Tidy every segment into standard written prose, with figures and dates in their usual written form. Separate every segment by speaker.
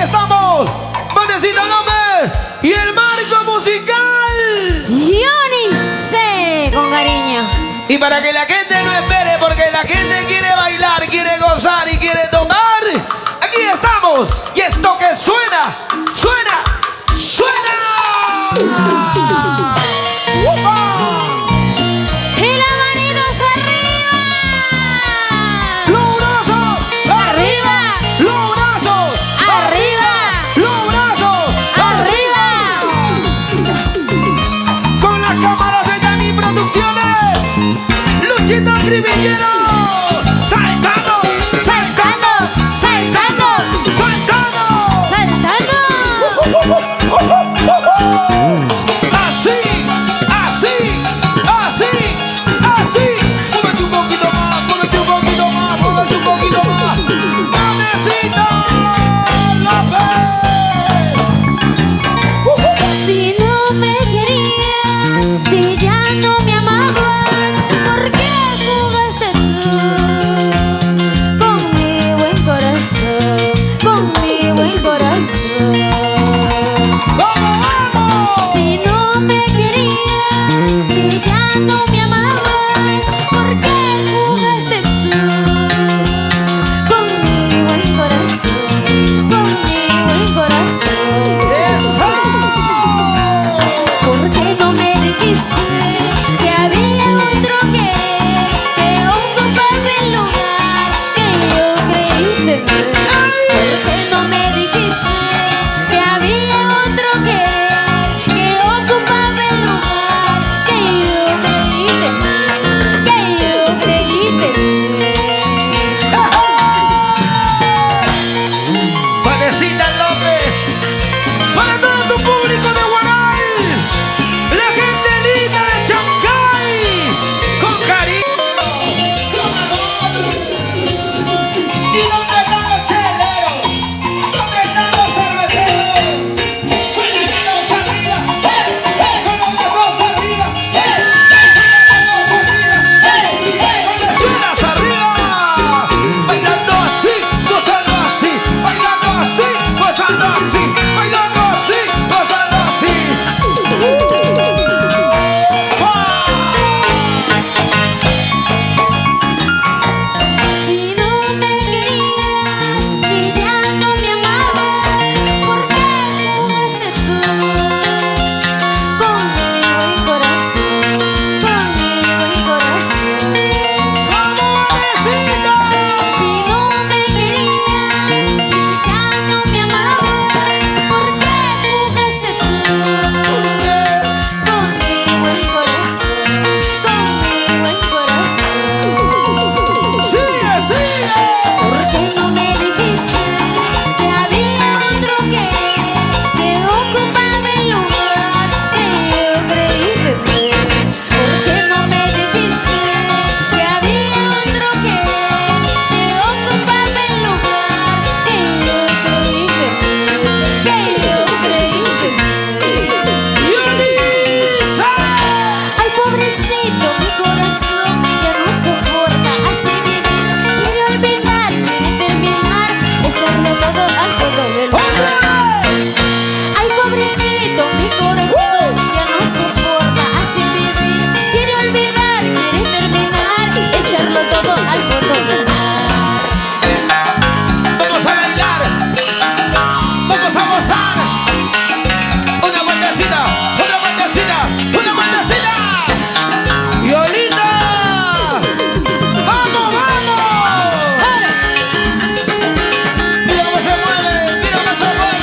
Speaker 1: estamos, Vanessita López y el marco musical
Speaker 2: Johnny C. con cariño.
Speaker 1: Y para que la gente no espere, porque la gente quiere bailar, quiere gozar y quiere tomar, aquí estamos. Y esto que suena, suena, suena.
Speaker 2: Y las manitos arriba.
Speaker 1: Los brazos
Speaker 2: Arriba.
Speaker 1: los brazos
Speaker 2: Arriba.
Speaker 1: los brazos
Speaker 2: Arriba.
Speaker 1: con las cámaras de Yanni Producciones. Luchito Trivillero, saltando,
Speaker 2: Saltando. Saltando.
Speaker 1: saltando.
Speaker 2: Saltando.
Speaker 1: Así, así, así, así. Muévete un poquito más, muévete un poquito más, muévete un poquito más. Vanessita López.
Speaker 2: Si no me querías, si ya no me amabas, ¿por qué jugaste tú con mi buen corazón? Con mi buen corazón.
Speaker 1: ¡Vamos, vamos!
Speaker 2: Si no me querías, si ya no me amabas, ¿por qué jugaste tú con mi buen corazón? Con mi buen corazón.
Speaker 1: ¡Eso!
Speaker 2: ¿Por qué no me dijiste que había otro que ocupaba el lugar que yo creí tener? ¿Por qué no me dijiste que había otro que ocupaba el lugar que yo creí tener? Que yo creí tener.
Speaker 1: Vanessita López, para todo tu público de Guaral, la gente linda de Chancay, con cariño, con amor. ¿Y dónde están los cheleros? ¿Dónde están los cerveceros? Con las manos arriba, con los brazos arriba, con las chulas arriba, bailando así, gozando así, bailando así, gozando así, bailando así, gozando así.
Speaker 2: Si no me querías, si ya no me amabas, ¿por qué jugaste tú con mi buen corazón? Con mi buen corazón.
Speaker 1: ¡Vamos, Vanessita!
Speaker 2: Si no me querías, si ya no me amabas, ¿por qué jugaste tú con mi buen corazón? Con mi buen corazón.
Speaker 1: ¡Sigue, sigue!
Speaker 2: ¿Por qué no me dijiste que había otro que ocupaba el lugar que yo creí tener? ¿Por qué no me dijiste que había otro que ocupaba el lugar que yo creí tener? Que yo creí tener.
Speaker 1: ¡Yolisa!
Speaker 2: Ay, pobrecito, mi corazón ya no soporta así vivir. Quiere olvidar, quiere terminar, echarlo todo al fuego del mar.
Speaker 1: ¡Otra vez!
Speaker 2: Ay, pobrecito, mi corazón ya no soporta así vivir. Quiere olvidar, quiere terminar, echarlo todo al fondo del mar.
Speaker 1: Vamos a bailar, vamos a gozar. Una vueltecita, una vueltecita, una vueltecita. ¡Violita! ¡Vamos, vamos! Mira cómo se mueve, mira cómo se mueve.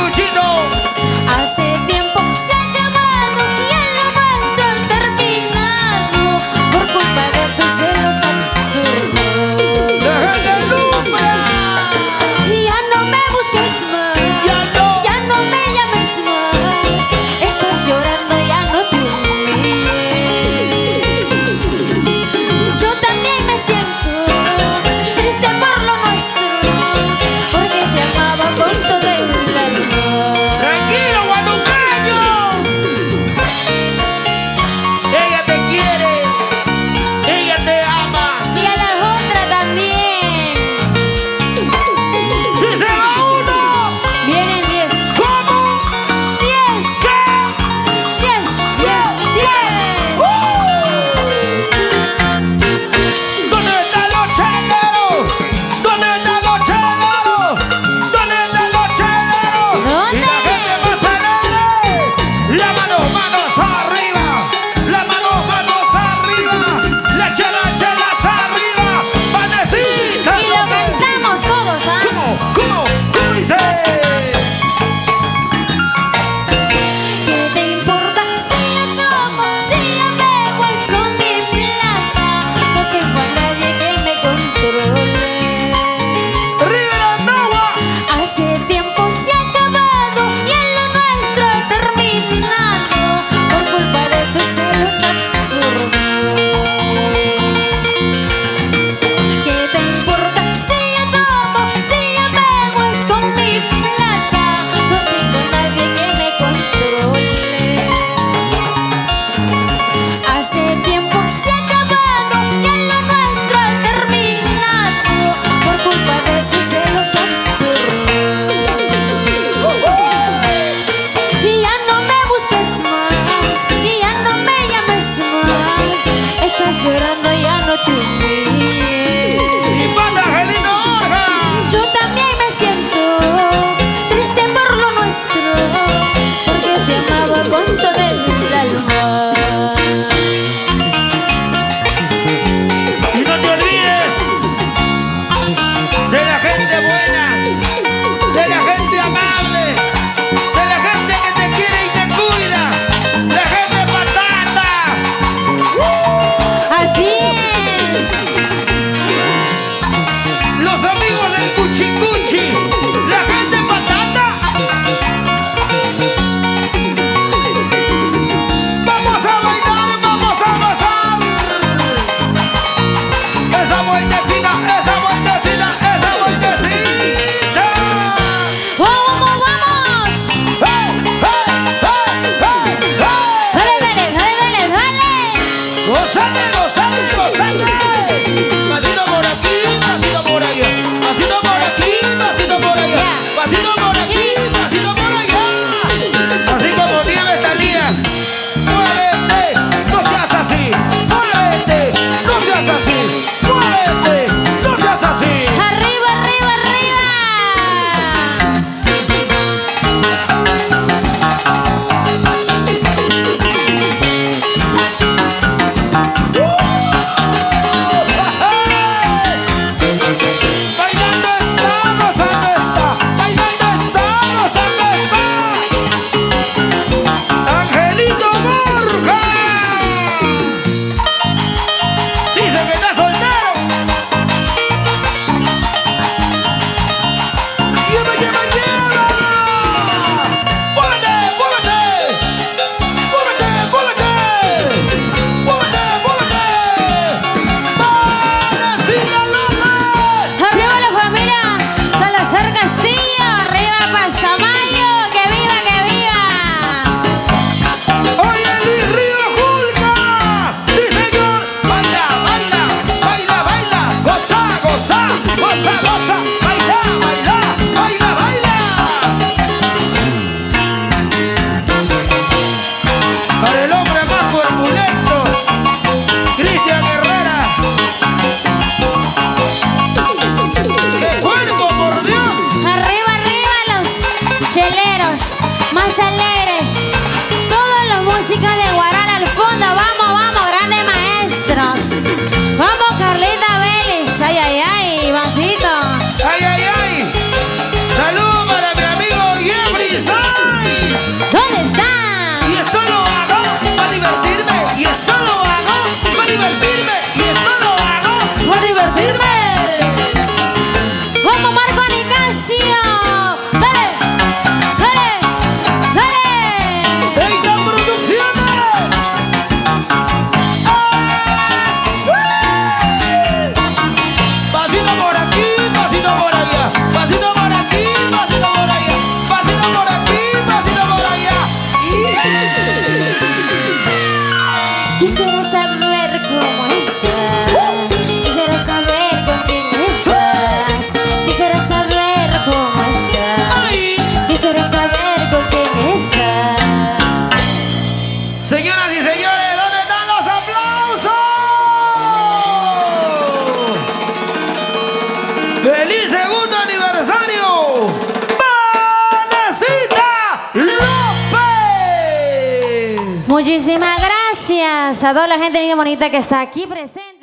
Speaker 1: Luchito.
Speaker 2: Hace tiempo se ha acabado y en lo nuestro ha terminado por culpa de tus celos absurdos.
Speaker 1: La gente alumbra.
Speaker 2: Y ya no me busques más, ya no me llames más. Estás llorando, ya no te humilles. Yo también me siento triste por lo nuestro, porque te amaba con todo el alma.
Speaker 1: Tranquilo, guanucaño. Ella te quiere, ella te ama.
Speaker 2: Y a la otra también.
Speaker 1: Si se va uno,
Speaker 2: Vienen 10.
Speaker 1: ¿cómo?
Speaker 2: 10.
Speaker 1: ¿Qué?
Speaker 2: 10. 10. 10.
Speaker 1: ¿Dónde están los cheleros? ¿Dónde están los cheleros? ¿Dónde están los cheleros?
Speaker 2: ¿Dónde?
Speaker 1: Y la gente más alegre. La mano, manos arriba. La mano, manos arriba. La chelas arriba. Panecita.
Speaker 2: Y lo cantamos todos, ¿ah?
Speaker 1: ¿Cómo dice?
Speaker 2: ¿Qué te importa si yo tomo, si yo bebo, escondí plata? No tengo a nadie que me controle.
Speaker 1: ¡Arriba la Nahua!
Speaker 2: Hace tiempo se ha acabado y en lo nuestro ha terminado por culpa de tus celos absurdos. ¿Qué te importa si yo tomo, si yo bebo, escondí plata? No tengo a nadie que me controle. Hace tiempo se ha acabado y en lo nuestro ha terminado por culpa de tus celos absurdos. Y ya no me busques más, y ya no me llames más. Estás llorando, ya no te humilles.
Speaker 1: ¡Y pata, Angelito Borja!
Speaker 2: Yo también me siento triste por lo nuestro, porque te amaba con todo el alma.
Speaker 1: Y no te olvides de la gente buena, de la gente amable, de la gente que te quiere y te cuida, la gente patata.
Speaker 2: Así es.
Speaker 1: Los amigos del Cuchicuchi, la gente patata. Vamos a bailar, vamos a gozar. Esa vueltecita, esa vueltecita, esa vueltecita.
Speaker 2: ¡Vamos, vamos!
Speaker 1: ¡Hey, hey, hey, hey, hey!
Speaker 2: ¡Dale, dale, dale, dale, dale!
Speaker 1: ¡Gozate, gozate, gozate! Pasito por aquí, pasito por allá. Pasito por aquí, pasito por allá. Pasito por aquí, pasito por allá. Así como Nieves Talía. Muévete, no seas así. Muévete, no seas así. Muévete, no seas así.
Speaker 2: ¡Arriba, arriba, arriba!
Speaker 1: Bailando está, gozando está. Bailando está, gozando está. Angelito Borja. Dice que está soltero. ¡Lleva, lleva, lleva! ¡Muévete, muévete! ¡Muévete, muévete! ¡Muévete, muévete! ¡Panecita López!
Speaker 2: ¡Arriba la familia Salazar Castillo! ¡Arriba Pasamayo! ¡Que viva, que viva!
Speaker 1: ¡Oye, Luis Río Julca! ¡Sí, señor! ¡Baila, baila! ¡Baila, baila! ¡Goza, goza! ¡Goza, goza! ¡Baila, baila! ¡Baila, baila! Para el hombre más corpulento, Cristian Herrera. ¡Qué cuerpo, por Dios!
Speaker 2: ¡Arriba, arriba los cheleros! ¡Más alegres! Todos los músicos de Guaral al fondo. ¡Vamos, vamos! ¡Grandes maestros! ¡Vamos, Carlita Vélez! ¡Ay, ay, ay! ¡Vasito!
Speaker 1: ¡Ay, ay, ay! ¡Saludos para mi amigo Jeffrey
Speaker 2: Muchísimas gracias a toda la gente linda bonita que está aquí presente.